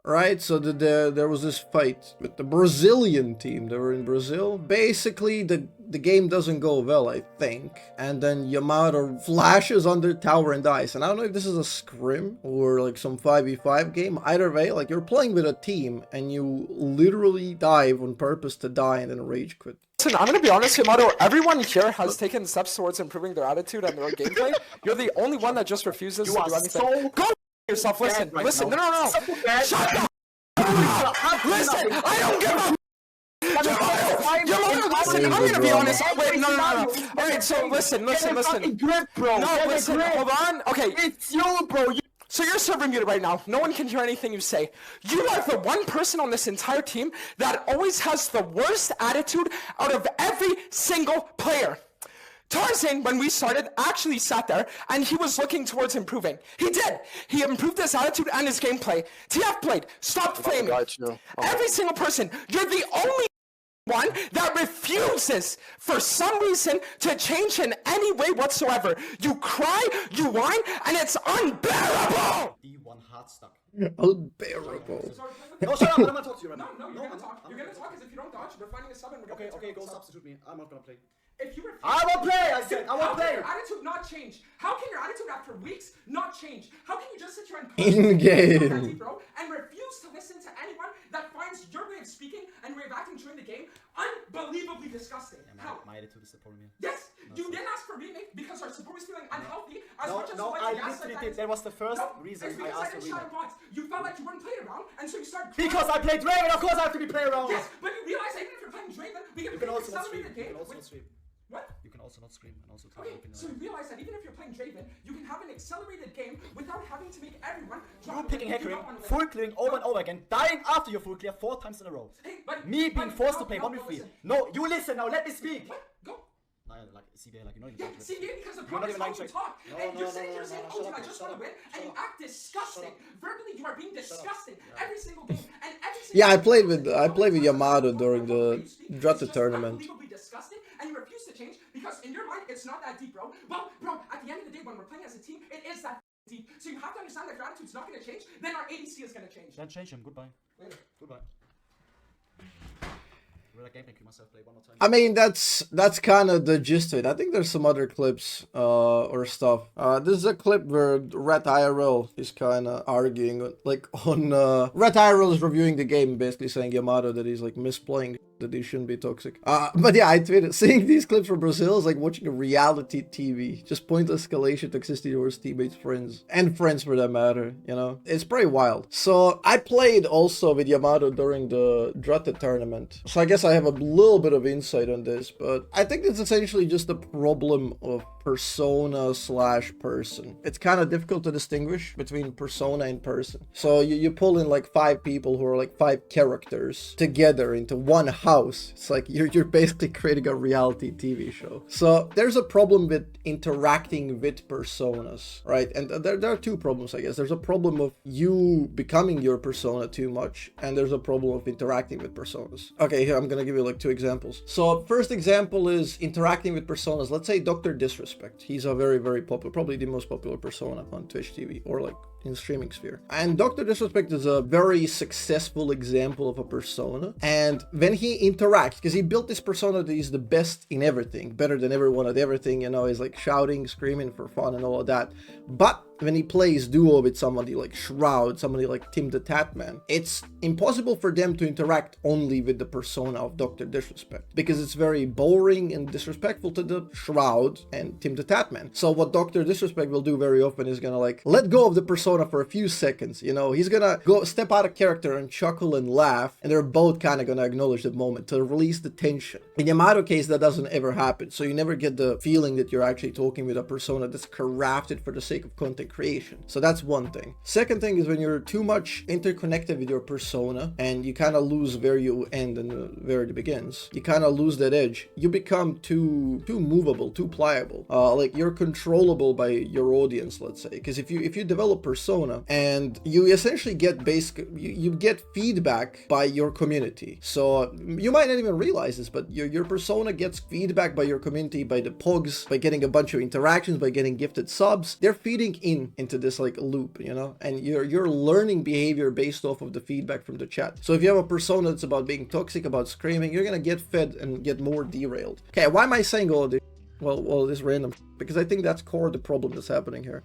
right? So there was this fight with the Brazilian team. They were in Brazil. Basically, the game doesn't go well, I think. And then Yamato flashes under tower and dies. And I don't know if this is a scrim or like some 5v5 game. Either way, like you're playing with a team and you literally dive on purpose to die and then rage quit. Listen, I'm gonna be honest, Yamato, everyone here has taken steps towards improving their attitude and their gameplay. You're the only one that just refuses to do anything. So go yourself, listen, right listen, now. no. Shut up! Listen, I don't give a Yamato, listen, I'm gonna be honest. Wait, no. Alright, so listen. Grip, bro. No, listen, hold on. Okay. It's you, bro. So you're server muted right now. No one can hear anything you say. You are the one person on this entire team that always has the worst attitude out of every single player. Tarzan, when we started, actually sat there and he was looking towards improving. He did. He improved his attitude and his gameplay. TF played. Stopped flaming. Every single person. You're the only one that refuses for some reason to change in any way whatsoever. You cry, you whine, and it's unbearable. D1 hard stuck. Unbearable. No, shut up. I'm not talking to you right now. No, you're gonna talk. You're gonna talk because if you don't dodge, we're finding a sub and we're gonna Okay, go substitute me. I'm not gonna play. If you refuse, I won't play. I said I won't play. How can your attitude not change? How can your attitude after weeks not change? How can you just sit here and in-game and refuse to listen to anyone that finds your way of speaking and way of acting during the game unbelievably disgusting? Yeah, How? my attitude is the problem here. Yes, you didn't ask for remake because our support was feeling unhealthy as much as No, I literally did. That was the first reason I asked for remake. You felt like you weren't playing around, and so you started. Because I played Draven, of course I have to be playing around. Yes, but you realize that even if you're playing Draven, we You can also not accelerate scream. the game. You can also not scream. What? You can also not scream and also tell Okay, your opinion. so you realize that even if you're playing Draven, you can have an accelerated game without having to make everyone You're picking Heckering, full clearing over and over again, dying after your full clear 4 times in a row. Hey, buddy, Me being forced to play 1v3. listen. No, you listen now, let me speak. What? Go. No, like, CBA, like, you know, Yeah, see, because the You're problem not is even how lying you straight. talk. And you're sitting here saying, oh, shut I up, just shut want to up, win, shut and you up. act disgusting. Verbally, you are being disgusting every single game. And every single Yeah, I played with Yamato during the Drutta tournament. unbelievably disgusting, and you refuse to change because in your mind it's not that deep, bro. Well, bro, at the end of the day, when we're playing as a team, it is that deep. So you have to understand that your attitude's not going to change. Then our ADC is going to change. Then change him, goodbye. Later. Goodbye. Gameplay, myself play one more time. I mean, that's kind of the gist of it. I think there's some other clips or stuff. This is a clip where Red IRL is kind of arguing, like on Red IRL is reviewing the game, basically saying Yamato that he's like misplaying, that he shouldn't be toxic. But yeah, I tweeted, seeing these clips from Brazil is like watching a reality TV. Just pointless escalation, toxicity towards teammates, friends, and friends for that matter, you know? It's pretty wild. So I played also with Yamato during the Drutta tournament. So I guess I have a little bit of insight on this, but I think it's essentially just a problem of persona slash person. It's kind of difficult to distinguish between persona and person. So you pull in like 5 people who are like 5 characters together into one house. It's like you're basically creating a reality TV show. So there's a problem with interacting with personas, right? And there are 2 problems, I guess. There's a problem of you becoming your persona too much, and there's a problem of interacting with personas. Okay, here I'm gonna give you like 2 examples. So first example is interacting with personas. Let's say Dr. Disrespect. He's a very, very popular, probably the most popular persona on Twitch TV or like in streaming sphere. And Dr. Disrespect is a very successful example of a persona. And when he interacts, because he built this persona that he's the best in everything, better than everyone at everything, you know, he's like shouting, screaming for fun and all of that. But when he plays duo with somebody like Shroud, somebody like Tim the Tatman, it's impossible for them to interact only with the persona of Dr. Disrespect, because it's very boring and disrespectful to the Shroud and Tim the Tatman. So what Dr. Disrespect will do very often is gonna like let go of the persona for a few seconds, you know, he's gonna go step out of character and chuckle and laugh, and they're both kind of gonna acknowledge the moment to release the tension. In Yamato case, that doesn't ever happen, so you never get the feeling that you're actually talking with a persona that's crafted for the sake of content creation. So that's one thing. Second thing is when you're too much interconnected with your persona and you kind of lose where you end and where it begins, you kind of lose that edge. You become too movable, too pliable. Like you're controllable by your audience, let's say, because if you develop persona and you essentially get you get feedback by your community. So you might not even realize this, but your your persona gets feedback by your community, by the pogs, by getting a bunch of interactions, by getting gifted subs. They're feeding into this like loop, you know, and you're learning behavior based off of the feedback from the chat. So if you have a persona that's about being toxic, about screaming, you're gonna get fed and get more derailed. Okay, why am I saying all of this? Well, this random, because I think that's core of the problem that's happening here.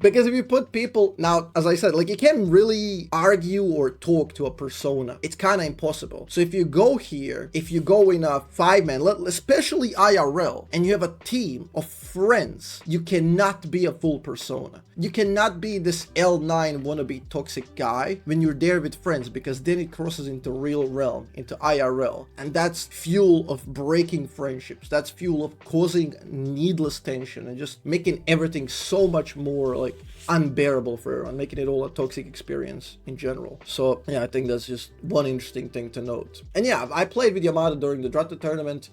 Because if you put people, now, as I said, like, you can't really argue or talk to a persona. It's kind of impossible. So if you go here, if you go in a 5-man, especially IRL, and you have a team of friends, you cannot be a full persona. You cannot be this L9 wannabe toxic guy when you're there with friends, because then it crosses into real realm, into IRL. And that's fuel of breaking friendships. That's fuel of causing needless tension and just making everything so much more like unbearable for everyone, making it all a toxic experience in general. So yeah, I think that's just one interesting thing to note. And yeah, I played with Yamato during the Drata tournament.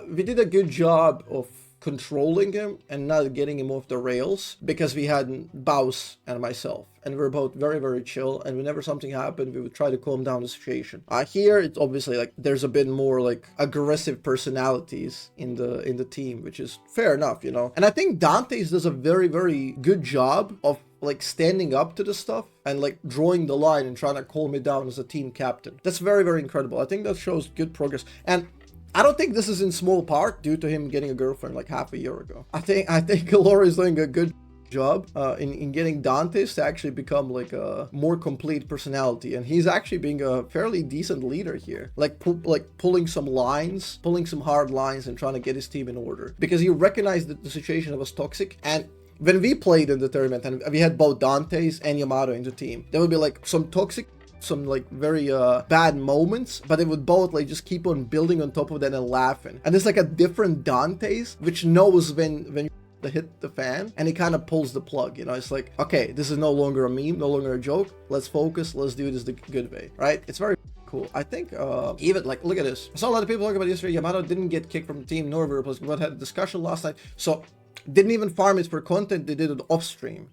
We did a good job of controlling him and not getting him off the rails, because we had Baus and myself, and we were both very, very chill, and whenever something happened, we would try to calm down the situation. Here, it's obviously like there's a bit more like aggressive personalities in the team, which is fair enough, you know. And I think Dante's does a very, very good job of like standing up to the stuff and like drawing the line and trying to calm it down as a team captain. That's very, very incredible. I think that shows good progress. And I don't think this is in small part due to him getting a girlfriend like half a year ago. I think Laura is doing a good job in getting Dantes to actually become like a more complete personality, and he's actually being a fairly decent leader here, like pulling some hard lines and trying to get his team in order, because he recognized that the situation was toxic. And when we played in the tournament and we had both Dantes and Yamato in the team, there would be like some toxic, some like very bad moments, but it would both like just keep on building on top of that and laughing. And there's like a different Dantes which knows when the hit the fan, and he kind of pulls the plug, you know. It's like, okay, this is no longer a meme, no longer a joke, let's focus, let's do this the good way, right? It's very cool. I think even like, look at this, I saw a lot of people talking about yesterday, Yamato didn't get kicked from the team, nor we replaced, but had a discussion last night, so didn't even farm it for content. They did it off stream.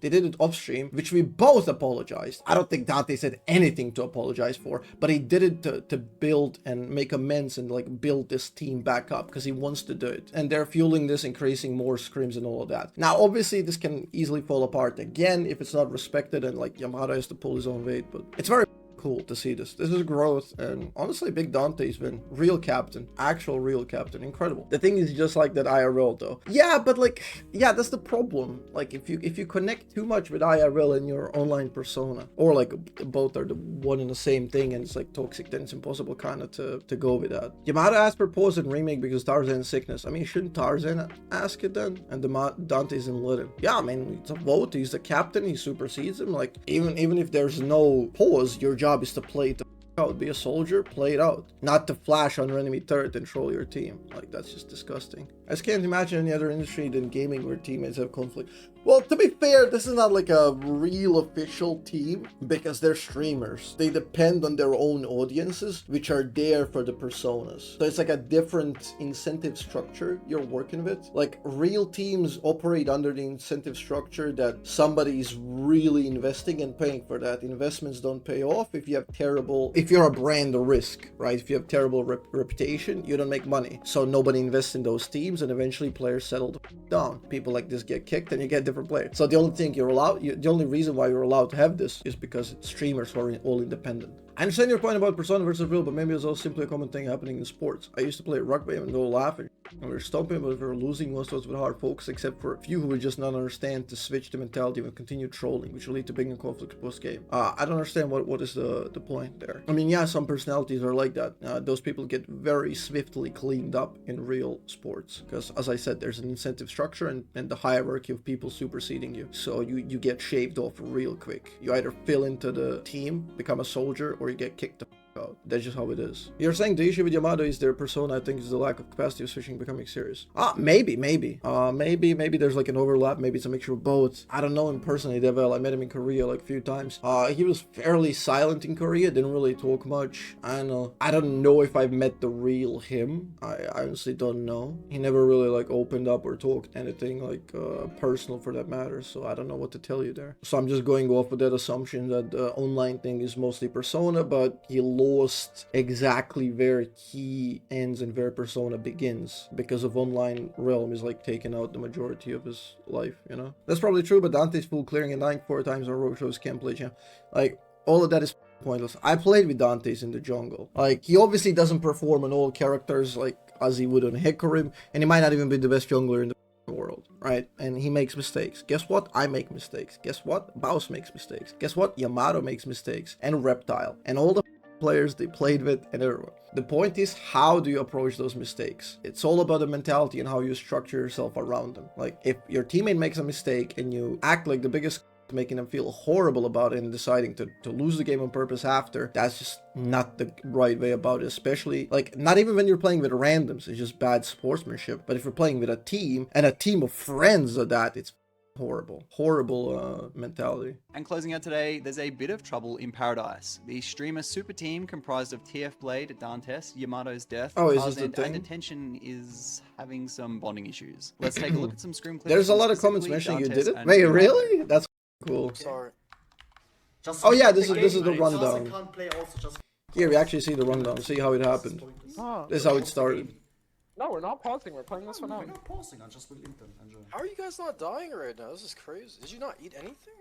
Which we both apologized. I don't think Dante said anything to apologize for, but he did it to build and make amends and like build this team back up, because he wants to do it. And they're fueling this, increasing more scrims and all of that. Now, obviously, this can easily fall apart again if it's not respected, and like Yamato has to pull his own weight, but it's very cool to see this. This is growth, and honestly, Big Dante's been real captain, actual real captain, incredible. The thing is just like that IRL though. Yeah, but like, yeah, that's the problem. Like if you connect too much with IRL in your online persona, or like both are the one and the same thing, and it's like toxic, then it's impossible kind of to go with that. Yamato asked for pause and remake because Tarzan's sickness. I mean, shouldn't Tarzan ask it then? And Dante's didn't let him. Yeah, I mean, it's a vote. He's the captain. He supersedes him. Like even if there's no pause, your job is to play it out, be a soldier, play it out, not to flash on your enemy turret and troll your team. Like, that's just disgusting. I just can't imagine any other industry than gaming where teammates have conflict. Well, to be fair, this is not like a real official team, because they're streamers. They depend on their own audiences, which are there for the personas. So it's like a different incentive structure you're working with. Like, real teams operate under the incentive structure that somebody's really investing and paying for that. Investments don't pay off if you have terrible, if you're a brand or risk, right? If you have terrible reputation, you don't make money. So nobody invests in those teams, and eventually players settle down. People like this get kicked, and you get different players. So the only thing the only reason why you're allowed to have this is because it's streamers who are all independent. I understand your point about persona versus real, but maybe it's also simply a common thing happening in sports. I used to play rugby and go laughing, and we were stomping, but if we were losing, most of us with hard focus, except for a few who would just not understand to switch the mentality and continue trolling, which will lead to bigger conflicts post-game. I don't understand what is the point there. I mean, yeah, some personalities are like that. Those people get very swiftly cleaned up in real sports, because, as I said, there's an incentive structure and the hierarchy of people superseding you. So you get shaved off real quick. You either fill into the team, become a soldier, or you get kicked the f out. That's just how it is. You're saying the issue with Yamato is their persona. I think is the lack of capacity of switching becoming serious. Maybe there's like an overlap. Maybe it's a mixture of both. I don't know him personally that well. I met him in Korea like a few times. He was fairly silent in Korea, didn't really talk much. I don't know if I've met the real him. I honestly don't know. He never really like opened up or talked anything like personal for that matter, so I don't know what to tell you there. So I'm just going off with that assumption that the online thing is mostly persona, but he lost exactly where he ends and where Persona begins because of online realm is like taking out the majority of his life, you know? That's probably true, but Dante's full clearing and dying 4 times in a row shows can't play champ. Like, all of that is pointless. I played with Dante's in the jungle. Like, he obviously doesn't perform on all characters like as he would on Hikarim, and he might not even be the best jungler in the world, right? And he makes mistakes. Guess what? I make mistakes. Guess what? Baus makes mistakes. Guess what? Yamato makes mistakes. And Reptile. And all the players they played with and everyone. The point is, how do you approach those mistakes? It's all about the mentality and how you structure yourself around them. Like, if your teammate makes a mistake and you act like the biggest, making them feel horrible about it and deciding to lose the game on purpose after, that's just not the right way about it. Especially, like, not even when you're playing with randoms, it's just bad sportsmanship. But if you're playing with a team and a team of friends of that, it's horrible mentality. And closing out today, there's a bit of trouble in Paradise. The streamer super team comprised of TF Blade, Dantes, Yamato's death, Oh, is this the and thing? Attention is having some bonding issues. Let's take a look at some scrim clips. There's a lot of comments mentioning you did it. Wait, really? That's cool. Sorry. Just Oh yeah, the this is the game. rundown. Can't play also, just Here we actually see the rundown. See how it happened. This is how it started. No, we're not pausing. We're playing this one we're out. not pausing, I just will link them. Enjoy. How are you guys not dying right now? This is crazy. Did you not eat anything?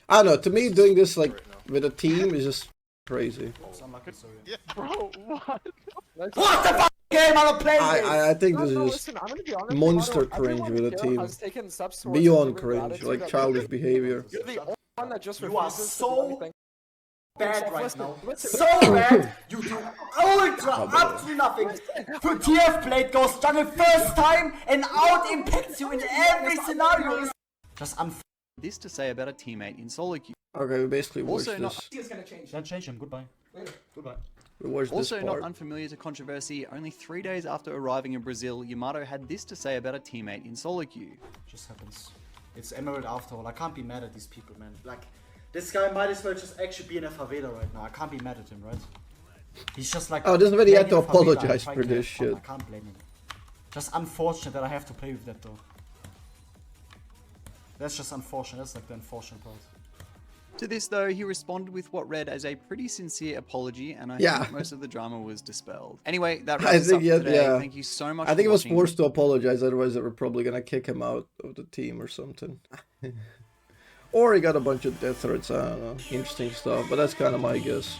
I don't know. To me, doing this like with a team is just crazy. So unlucky, sorry. Bro, what? What the fuck game am I playing? I think this is just listen, I'm gonna be honest, monster Yamato, cringe everyone with a here team. has taken steps towards beyond improving cringe, attitude like that- childish behavior. You're the only one that just You are refuses to do so anything. bad right Listen, now. listen. So bad. You do ultra absolutely nothing. For TF Blade goes jungle first time and out impacts you in every scenario. Just This to say about a teammate in solo queue. Okay, we basically watched Also not- this. It's gonna change. Then change him. Goodbye. Goodbye. We watched this Also not part. unfamiliar to controversy, only 3 days after arriving in Brazil, Yamato had this to say about a teammate in solo queue. Just happens. It's Emerald after all. I can't be mad at these people, man. Like, this guy might as well just actually be in a favela right now. I can't be mad at him, right? He's just like. Oh, this is when he had playing to in a favela and apologize trying for to this have fun. shit. I can't blame him. Just unfortunate that I have to play with that though. That's just unfortunate. That's like the unfortunate part. To this though, he responded with what read as a pretty sincere apology, and I Yeah. think most of the drama was dispelled. Anyway, that I wraps us think, up yeah, for today. yeah. Thank you so much I think he for was watching. forced to apologize, otherwise they were probably gonna kick him out of the team or something. Or he got a bunch of death threats, I don't know. Interesting stuff, but that's kind of my guess.